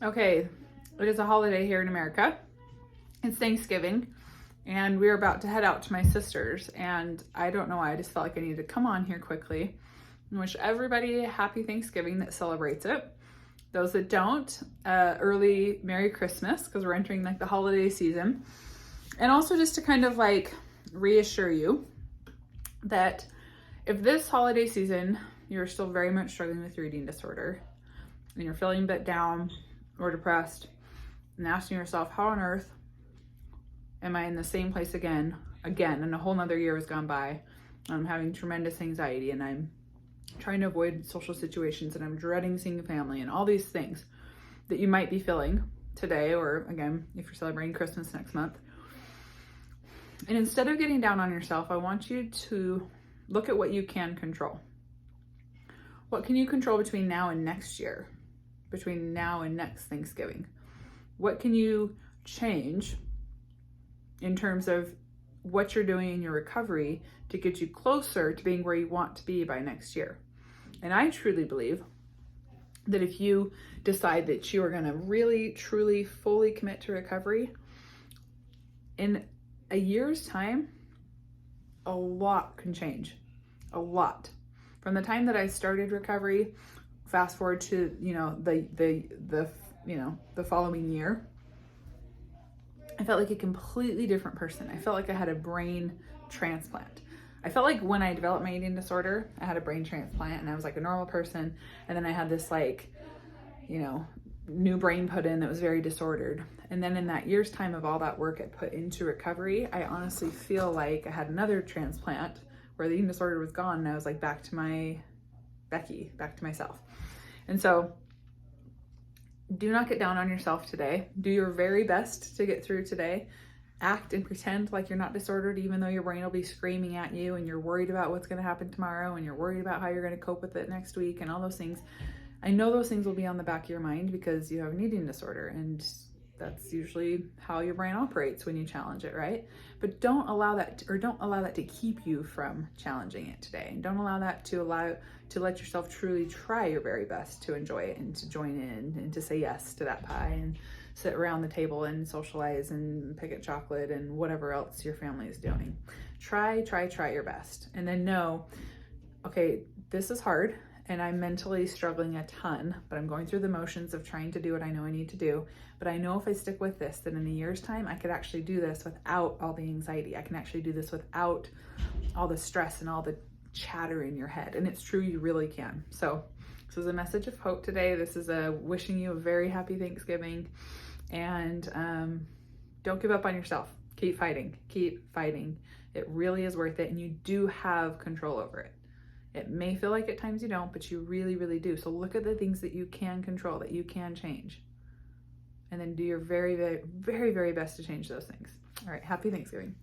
Okay, it is a holiday here in America. It's Thanksgiving, and we're about to head out to my sister's. And I don't know why, I just felt like I needed to come on here quickly and wish everybody a happy Thanksgiving that celebrates it. Those that don't, early Merry Christmas, because we're entering like the holiday season. And also just to kind of like reassure you that if this holiday season you're still very much struggling with your eating disorder and you're feeling a bit down or depressed and asking yourself, how on earth am I in the same place again, and a whole nother year has gone by. I'm having tremendous anxiety and I'm trying to avoid social situations and I'm dreading seeing family and all these things that you might be feeling today, or again, if you're celebrating Christmas next month. And instead of getting down on yourself, I want you to look at what you can control. What can you control between now and next year? Between now and next Thanksgiving? What can you change in terms of what you're doing in your recovery to get you closer to being where you want to be by next year? And I truly believe that if you decide that you are going to really, truly, fully commit to recovery, in a year's time, a lot can change. A lot. From the time that I started recovery, fast forward to, the following year, I felt like a completely different person. I felt like I had a brain transplant. I felt like when I developed my eating disorder, I had a brain transplant and I was like a normal person. And then I had this new brain put in that was very disordered. And then in that year's time of all that work I put into recovery, I honestly feel like I had another transplant where the eating disorder was gone and I was like back to my Becky, back to myself. And so do not get down on yourself today. Do your very best to get through today. Act and pretend like you're not disordered, even though your brain will be screaming at you and you're worried about what's going to happen tomorrow and you're worried about how you're going to cope with it next week and all those things. I know those things will be on the back of your mind because you have an eating disorder and that's usually how your brain operates when you challenge it, right? But don't allow that to keep you from challenging it today. And don't allow that to let yourself truly try your very best to enjoy it and to join in and to say yes to that pie and sit around the table and socialize and pick at chocolate and whatever else your family is doing. Try your best. And then know, okay, this is hard and I'm mentally struggling a ton, but I'm going through the motions of trying to do what I know I need to do. But I know if I stick with this, that in a year's time, I could actually do this without all the anxiety. I can actually do this without all the stress and all the chatter in your head. And it's true, you really can. So this is a message of hope today. This is a wishing you a very happy Thanksgiving. And don't give up on yourself. Keep fighting. It really is worth it. And you do have control over it. It may feel like at times you don't, but you really, really do. So look at the things that you can control, that you can change. And then do your very, very, very, very best to change those things. All right. Happy Thanksgiving.